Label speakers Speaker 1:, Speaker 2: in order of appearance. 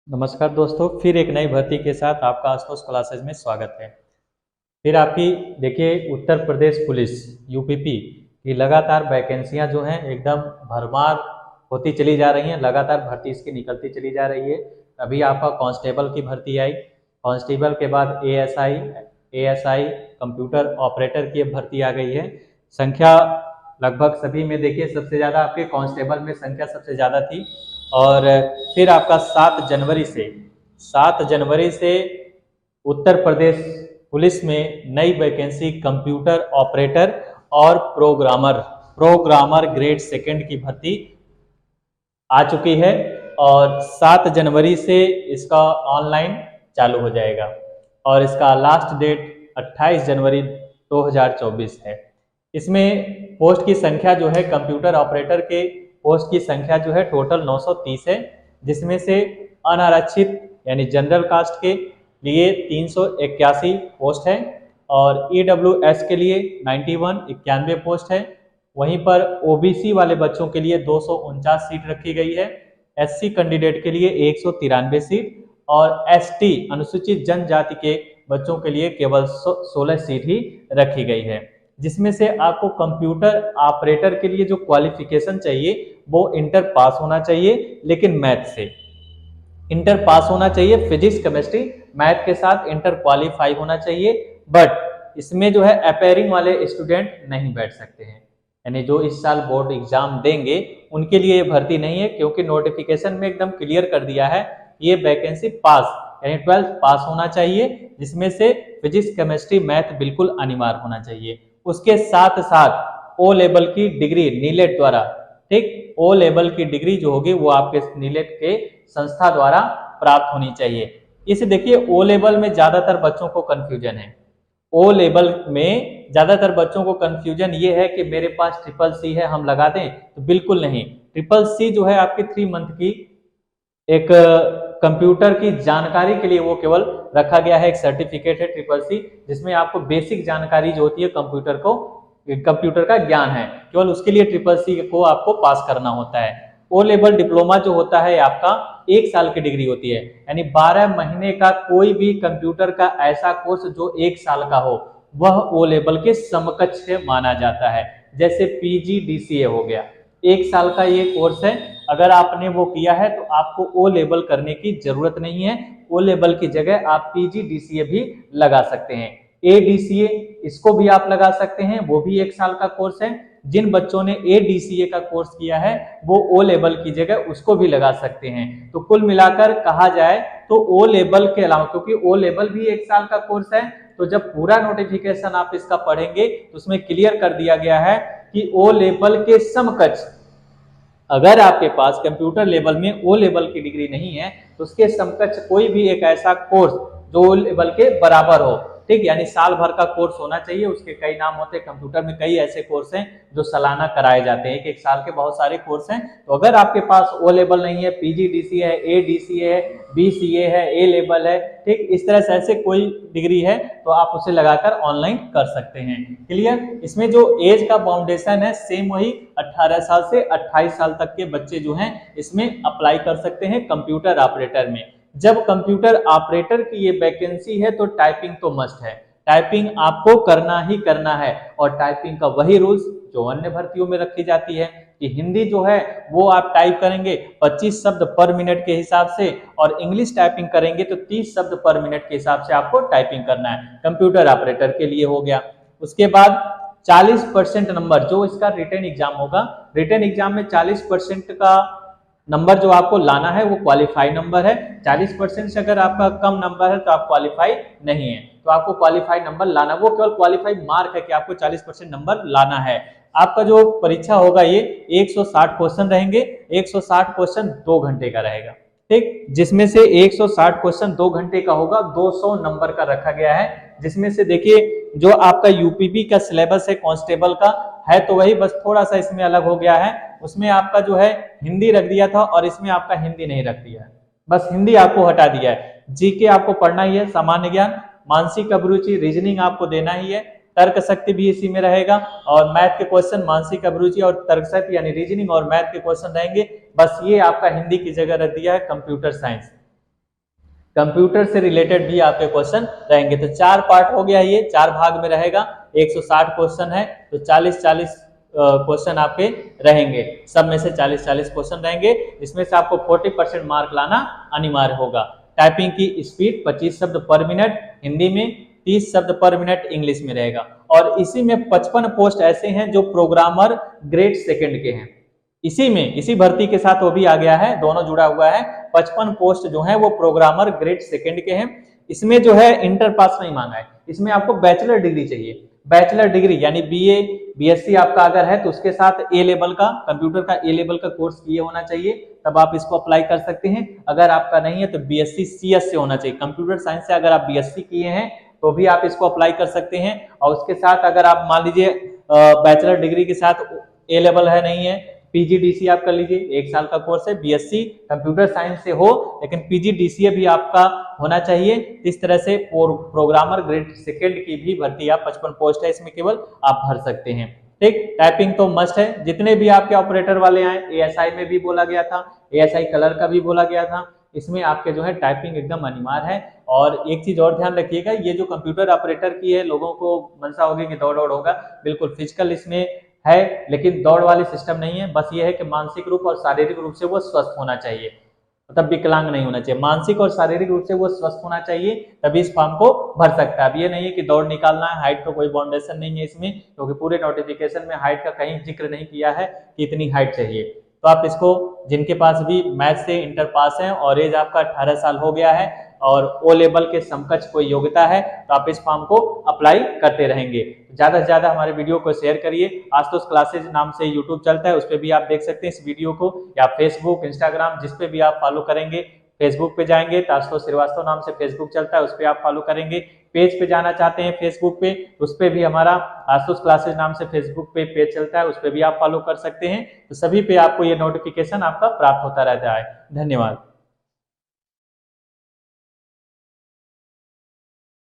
Speaker 1: नमस्कार दोस्तों, फिर एक नई भर्ती के साथ आपका आशुतोष क्लासेज में स्वागत है। फिर आपकी देखिए उत्तर प्रदेश पुलिस यूपीपी की लगातार वैकेंसियां जो हैं एकदम भरमार होती चली जा रही हैं। लगातार भर्ती इसकी निकलती चली जा रही है। अभी आपका कांस्टेबल की भर्ती आई, कांस्टेबल के बाद एएसआई कंप्यूटर ऑपरेटर की भर्ती आ गई है। संख्या लगभग सभी में देखिए सबसे ज़्यादा आपके कांस्टेबल में संख्या सबसे ज़्यादा थी। और फिर आपका 7 जनवरी से उत्तर प्रदेश पुलिस में नई वैकेंसी कंप्यूटर ऑपरेटर और प्रोग्रामर ग्रेड सेकंड की भर्ती आ चुकी है। और 7 जनवरी से इसका ऑनलाइन चालू हो जाएगा और इसका लास्ट डेट 28 जनवरी 2024 है। इसमें पोस्ट की संख्या जो है कंप्यूटर ऑपरेटर के पोस्ट की संख्या जो है टोटल 930 है, जिसमें से अनारक्षित यानी जनरल कास्ट के लिए 381 पोस्ट है और ईडब्ल्यूएस के लिए 91 पोस्ट है। वहीं पर ओबीसी वाले बच्चों के लिए 249 सीट रखी गई है, एससी कैंडिडेट के लिए 193 सीट और एसटी अनुसूचित जनजाति के बच्चों के लिए केवल 16 सीट ही रखी गई है। जिसमें से आपको कंप्यूटर ऑपरेटर के लिए जो क्वालिफिकेशन चाहिए वो इंटर पास होना चाहिए, लेकिन मैथ से इंटर पास होना चाहिए। फिजिक्स केमिस्ट्री मैथ के साथ इंटर क्वालिफाई होना चाहिए। बट इसमें जो है अपेयरिंग वाले स्टूडेंट नहीं बैठ सकते हैं, यानी जो इस साल बोर्ड एग्जाम देंगे उनके लिए ये भर्ती नहीं है, क्योंकि नोटिफिकेशन में एकदम क्लियर कर दिया है ये वैकेंसी पास यानी 12th पास होना चाहिए, जिसमें से फिजिक्स केमिस्ट्री मैथ बिल्कुल अनिवार्य होना चाहिए। उसके साथ साथ ओ लेवल की डिग्री नीलेट द्वारा, ठीक, ओ लेवल की डिग्री जो होगी वो आपके नीलेट के संस्था द्वारा प्राप्त होनी चाहिए। इसे देखिए ओ लेवल में ज्यादातर बच्चों को कंफ्यूजन है। ओ लेवल में ज्यादातर बच्चों को कंफ्यूजन ये है कि मेरे पास ट्रिपल सी है, हम लगा दें, तो बिल्कुल नहीं। ट्रिपल सी जो है आपकी 3 मंथ की एक कंप्यूटर की जानकारी के लिए वो केवल रखा गया है। एक सर्टिफिकेट है ट्रिपल सी, जिसमें आपको बेसिक जानकारी जो होती है कंप्यूटर का ज्ञान है, केवल उसके लिए ट्रिपल सी को आपको पास करना होता है। ओ लेवल डिप्लोमा जो होता है आपका 1 साल की डिग्री होती है, यानी 12 महीने का कोई भी कंप्यूटर का ऐसा कोर्स जो 1 साल का हो वह ओ लेवल के समकक्ष माना जाता है। जैसे पीजीडीसीए हो गया, 1 साल का ये कोर्स है। अगर आपने वो किया है तो आपको ओ लेवल करने की जरूरत नहीं है। ओ लेवल की जगह आप पीजीडीसीए भी लगा सकते हैं। एडीसीए इसको भी आप लगा सकते हैं, वो भी 1 साल का कोर्स है। जिन बच्चों ने एडीसीए का कोर्स किया है वो ओ लेवल की जगह उसको भी लगा सकते हैं। तो कुल मिलाकर कहा जाए तो ओ लेवल के अलावा, क्योंकि ओ लेवल भी 1 साल का कोर्स है, तो जब पूरा नोटिफिकेशन आप इसका पढ़ेंगे तो उसमें क्लियर कर दिया गया है कि ओ लेवल के समकक्ष, अगर आपके पास कंप्यूटर लेवल में ओ लेवल की डिग्री नहीं है तो उसके समकक्ष कोई भी एक ऐसा कोर्स जो ओ लेवल के बराबर हो, ठीक, यानी साल भर का कोर्स होना चाहिए। उसके कई नाम होते हैं, कंप्यूटर में कई ऐसे कोर्स हैं जो सालाना कराए जाते हैं, 1 साल के बहुत सारे कोर्स हैं। तो अगर आपके पास ओ लेवल नहीं है, पीजीडीसीए है, एडीसीए है, बीसीए है, ए लेवल है, ठीक, इस तरह से ऐसे कोई डिग्री है तो आप उसे लगाकर ऑनलाइन कर सकते हैं। क्लियर। इसमें जो एज का बाउंडेशन है सेम वही 18 साल से 28 साल तक के बच्चे जो हैं इसमें अप्लाई कर सकते हैं कंप्यूटर ऑपरेटर में। जब कंप्यूटर ऑपरेटर की ये वैकेंसी है तो टाइपिंग तो मस्ट है, टाइपिंग आपको करना ही करना है। और टाइपिंग का वही रूल्स जो अन्य भर्तियों में रखी जाती है कि हिंदी जो है वो आप टाइप करेंगे 25 शब्द पर मिनट के हिसाब से, और इंग्लिश टाइपिंग करेंगे तो 30 शब्द पर मिनट के हिसाब से आपको टाइपिंग करना है। कंप्यूटर ऑपरेटर के लिए हो गया। उसके बाद 40% नंबर जो इसका रिटन एग्जाम होगा, रिटन एग्जाम में 40% का नंबर जो आपको लाना है वो क्वालिफाई नंबर है। 40% से अगर आपका कम नंबर है तो आप क्वालिफाई नहीं है, तो आपको क्वालिफाई नंबर लाना, वो केवल क्वालिफाई मार्क है कि आपको 40% नंबर लाना है। आपका जो परीक्षा होगा ये 160 क्वेश्चन रहेंगे, 160 क्वेश्चन 2 घंटे का रहेगा, ठीक, जिसमें से 160 क्वेश्चन 2 घंटे का होगा, 200 नंबर का रखा गया है। जिसमें से देखिए जो आपका यूपीपी का सिलेबस है कांस्टेबल का है तो वही, बस थोड़ा सा इसमें अलग हो गया है। उसमें आपका जो है हिंदी रख दिया था और इसमें आपका हिंदी नहीं रख दिया है, बस हिंदी आपको हटा दिया है। जीके आपको पढ़ना ही है, सामान्य ज्ञान, मानसिक अभिरुचि, रीजनिंग आपको देना ही है, तर्क शक्ति भी इसी में रहेगा, और मैथ के क्वेश्चन, मानसिक अभिरुचि और तर्क शक्ति यानी रीजनिंग और मैथ के क्वेश्चन रहेंगे। बस ये आपका हिंदी की जगह रख दिया है कंप्यूटर साइंस। कंप्यूटर से रिलेटेड भी आपके क्वेश्चन रहेंगे। तो 4 पार्ट हो गया, ये 4 भाग में रहेगा, 160 क्वेश्चन है, तो 40-40 क्वेश्चन आपके रहेंगे, सब में से 40-40 क्वेश्चन रहेंगे। इसमें से आपको 40% मार्क लाना अनिवार्य होगा। टाइपिंग की स्पीड 25 शब्द पर मिनट हिंदी में, 30 शब्द पर मिनट इंग्लिश में रहेगा। और इसी में 55 पोस्ट ऐसे हैं जो प्रोग्रामर ग्रेड सेकंड के हैं। इसी में, इसी भर्ती के साथ वो भी आ गया है, दोनों जुड़ा हुआ है। 55 पोस्ट जो है वो प्रोग्रामर ग्रेड सेकंड के हैं। इसमें जो है इंटर पास नहीं मांगा है, इसमें आपको बैचलर डिग्री चाहिए। बैचलर डिग्री यानी बीए बीएससी आपका अगर है तो उसके साथ ए लेवल का, कंप्यूटर का ए लेवल का कोर्स किए होना चाहिए, तब आप इसको अप्लाई कर सकते हैं। अगर आपका नहीं है तो बीएससी सीएस से होना चाहिए। कंप्यूटर साइंस से अगर आप बीएससी किए हैं तो भी आप इसको अप्लाई कर सकते हैं। और उसके साथ अगर आप मान लीजिए बैचलर डिग्री के साथ ए लेवल है, नहीं है, पीजीडीसीए आप कर लीजिए, 1 साल का कोर्स है। बीएससी कंप्यूटर साइंस से हो लेकिन पीजीडीसीए भी आपका होना चाहिए। इस तरह से प्रोग्रामर ग्रेड सेकंड की भी भर्ती आप 55 पोस्ट है, इसमें केवल आप भर सकते हैं। ठीक, टाइपिंग तो मस्ट है। जितने भी आपके ऑपरेटर वाले आए, एएसआई में भी बोला गया था, एएसआई कलर का भी बोला गया था, इसमें आपके जो है टाइपिंग एकदम अनिवार्य है। और एक चीज और ध्यान रखिएगा, ये जो कंप्यूटर ऑपरेटर की है, लोगों को मनसा होगी कि दौड़ होगा, बिल्कुल फिजिकल इसमें है लेकिन दौड़ वाली सिस्टम नहीं है। बस ये है कि मानसिक रूप और शारीरिक रूप से वो स्वस्थ होना चाहिए, मतलब विकलांग नहीं होना चाहिए। मानसिक और शारीरिक रूप से वो स्वस्थ होना चाहिए, तभी इस फॉर्म को भर सकता है। अब ये नहीं है कि दौड़ निकालना है, हाइट का कोई बाउंडेशन नहीं है इसमें, क्योंकि पूरे नोटिफिकेशन में हाइट का कहीं जिक्र नहीं किया है कि इतनी हाइट चाहिए। तो आप इसको, जिनके पास भी मैथ से इंटर पास है और एज आपका 18 साल हो गया है और ओ लेवल के समकक्ष कोई योग्यता है, तो आप इस फॉर्म को अप्लाई करते रहेंगे। ज्यादा से ज्यादा हमारे वीडियो को शेयर करिए। आशुतोष क्लासेज नाम से यूट्यूब चलता है, उस पर भी आप देख सकते हैं इस वीडियो को, या फेसबुक, इंस्टाग्राम, जिस पे भी आप फॉलो करेंगे। फेसबुक पे जाएंगे तो आशुतोष श्रीवास्तव नाम से फेसबुक चलता है, उस पर आप फॉलो करेंगे। पेज पे जाना चाहते हैं फेसबुक पे, उस पे भी हमारा आशुतोष क्लासेज नाम से फेसबुक पे पेज चलता है, उस पे भी आप फॉलो कर सकते हैं। तो सभी पे आपको ये नोटिफिकेशन आपका प्राप्त होता रहता है। धन्यवाद।